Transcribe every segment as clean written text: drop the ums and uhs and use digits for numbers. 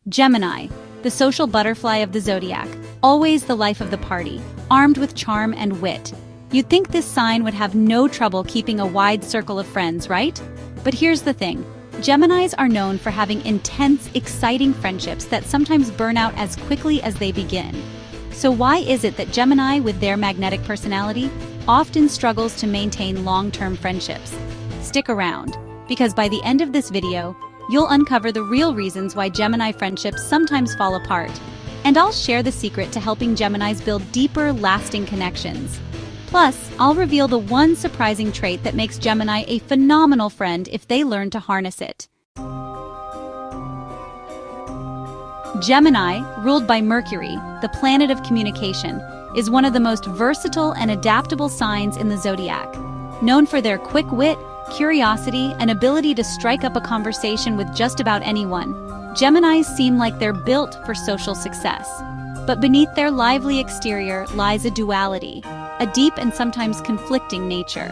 Gemini, the social butterfly of the zodiac, always the life of the party, armed with charm and wit. You'd think this sign would have no trouble keeping a wide circle of friends, right? But here's the thing. Geminis are known for having intense, exciting friendships that sometimes burn out as quickly as they begin. So why is it that Gemini, with their magnetic personality, often struggles to maintain long-term friendships? Stick around, because by the end of this video, you'll uncover the real reasons why Gemini friendships sometimes fall apart. And I'll share the secret to helping Geminis build deeper, lasting connections. Plus, I'll reveal the one surprising trait that makes Gemini a phenomenal friend if they learn to harness it. Gemini, ruled by Mercury, the planet of communication, is one of the most versatile and adaptable signs in the zodiac. Known for their quick wit, curiosity, and ability to strike up a conversation with just about anyone, Geminis seem like they're built for social success. But beneath their lively exterior lies a duality, a deep and sometimes conflicting nature.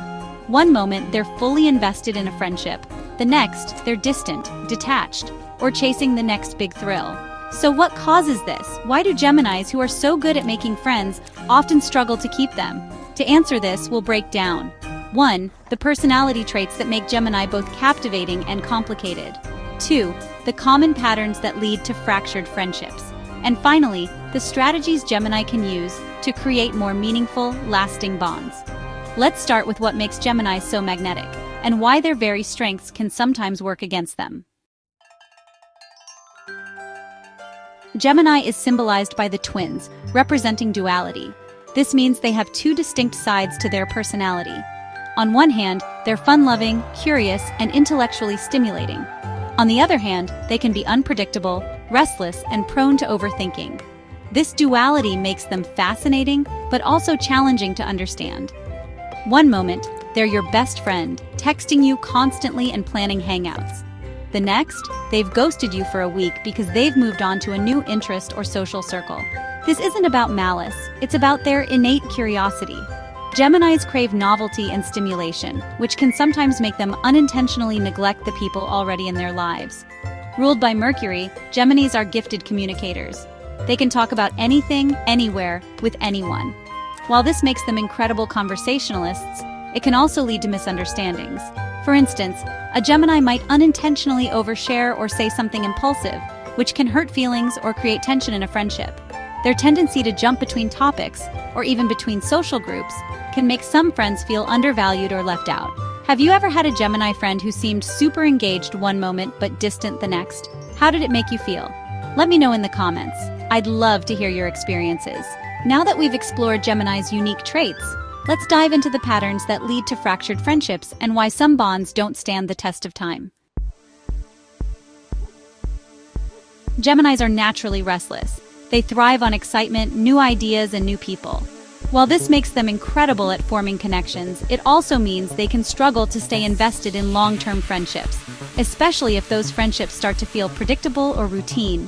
One moment they're fully invested in a friendship, the next they're distant, detached, or chasing the next big thrill. So what causes this? Why do Geminis, who are so good at making friends, often struggle to keep them? To answer this, we'll break down 1. The personality traits that make Gemini both captivating and complicated. 2. The common patterns that lead to fractured friendships. And finally, the strategies Gemini can use to create more meaningful, lasting bonds. Let's start with what makes Gemini so magnetic, and why their very strengths can sometimes work against them. Gemini is symbolized by the twins, representing duality. This means they have two distinct sides to their personality. On one hand, they're fun-loving, curious, and intellectually stimulating. On the other hand, they can be unpredictable, restless, and prone to overthinking. This duality makes them fascinating, but also challenging to understand. One moment, they're your best friend, texting you constantly and planning hangouts. The next, they've ghosted you for a week because they've moved on to a new interest or social circle. This isn't about malice, it's about their innate curiosity. Geminis crave novelty and stimulation, which can sometimes make them unintentionally neglect the people already in their lives. Ruled by Mercury, Geminis are gifted communicators. They can talk about anything, anywhere, with anyone. While this makes them incredible conversationalists, it can also lead to misunderstandings. For instance, a Gemini might unintentionally overshare or say something impulsive, which can hurt feelings or create tension in a friendship. Their tendency to jump between topics, or even between social groups, can make some friends feel undervalued or left out. Have you ever had a Gemini friend who seemed super engaged one moment but distant the next? How did it make you feel? Let me know in the comments. I'd love to hear your experiences. Now that we've explored Gemini's unique traits, let's dive into the patterns that lead to fractured friendships and why some bonds don't stand the test of time. Geminis are naturally restless. They thrive on excitement, new ideas, and new people. While this makes them incredible at forming connections, it also means they can struggle to stay invested in long-term friendships, especially if those friendships start to feel predictable or routine.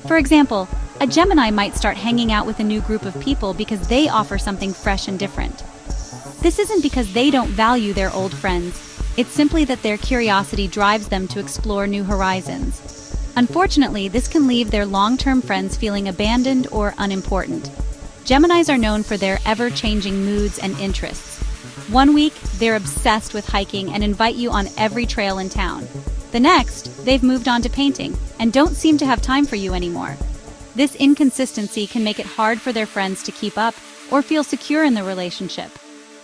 For example, a Gemini might start hanging out with a new group of people because they offer something fresh and different. This isn't because they don't value their old friends. It's simply that their curiosity drives them to explore new horizons. Unfortunately, this can leave their long-term friends feeling abandoned or unimportant. Geminis are known for their ever-changing moods and interests. One week, they're obsessed with hiking and invite you on every trail in town. The next, they've moved on to painting and don't seem to have time for you anymore. This inconsistency can make it hard for their friends to keep up or feel secure in the relationship.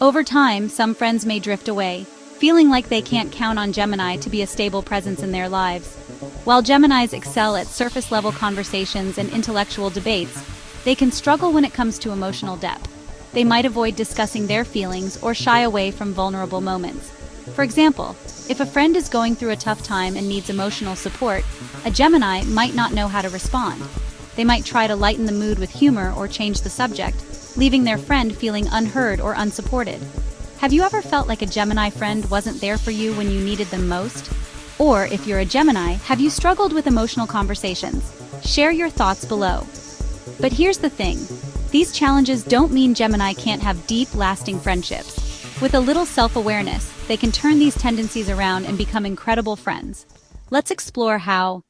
Over time, some friends may drift away, feeling like they can't count on Gemini to be a stable presence in their lives. While Geminis excel at surface-level conversations and intellectual debates, they can struggle when it comes to emotional depth. They might avoid discussing their feelings or shy away from vulnerable moments. For example, if a friend is going through a tough time and needs emotional support, a Gemini might not know how to respond. They might try to lighten the mood with humor or change the subject, leaving their friend feeling unheard or unsupported. Have you ever felt like a Gemini friend wasn't there for you when you needed them most? Or if you're a Gemini, have you struggled with emotional conversations? Share your thoughts below. But here's the thing. These challenges don't mean Gemini can't have deep, lasting friendships. With a little self-awareness, they can turn these tendencies around and become incredible friends. Let's explore how.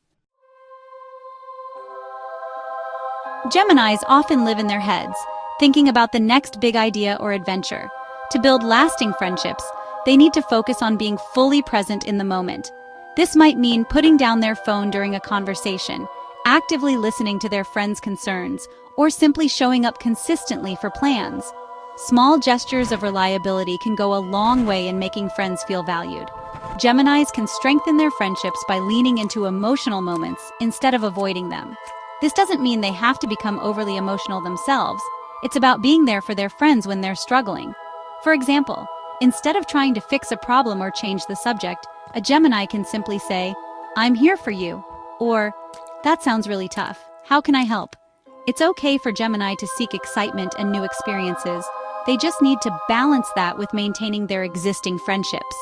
Geminis often live in their heads, thinking about the next big idea or adventure. To build lasting friendships, they need to focus on being fully present in the moment. This might mean putting down their phone during a conversation, actively listening to their friends' concerns, or simply showing up consistently for plans. Small gestures of reliability can go a long way in making friends feel valued. Geminis can strengthen their friendships by leaning into emotional moments instead of avoiding them. This doesn't mean they have to become overly emotional themselves. It's about being there for their friends when they're struggling. For example, instead of trying to fix a problem or change the subject, a Gemini can simply say, "I'm here for you," or, "That sounds really tough. How can I help?" It's okay for Gemini to seek excitement and new experiences. They just need to balance that with maintaining their existing friendships.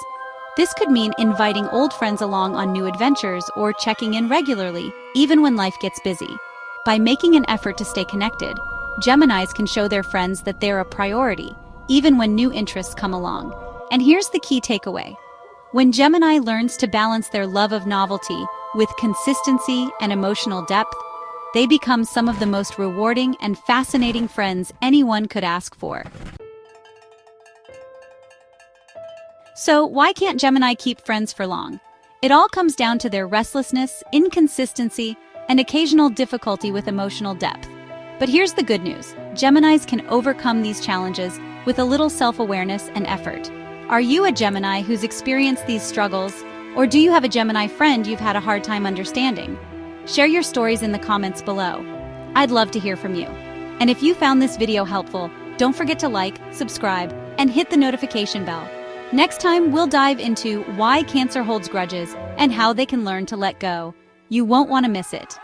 This could mean inviting old friends along on new adventures or checking in regularly, even when life gets busy. By making an effort to stay connected, Geminis can show their friends that they're a priority, even when new interests come along. And here's the key takeaway. When Gemini learns to balance their love of novelty with consistency and emotional depth, they become some of the most rewarding and fascinating friends anyone could ask for. So, why can't Gemini keep friends for long? It all comes down to their restlessness, inconsistency, and occasional difficulty with emotional depth. But here's the good news. Geminis can overcome these challenges with a little self-awareness and effort. Are you a Gemini who's experienced these struggles, or do you have a Gemini friend you've had a hard time understanding? Share your stories in the comments below. I'd love to hear from you. And if you found this video helpful, don't forget to like, subscribe, and hit the notification bell. Next time, we'll dive into why Cancer holds grudges and how they can learn to let go. You won't want to miss it.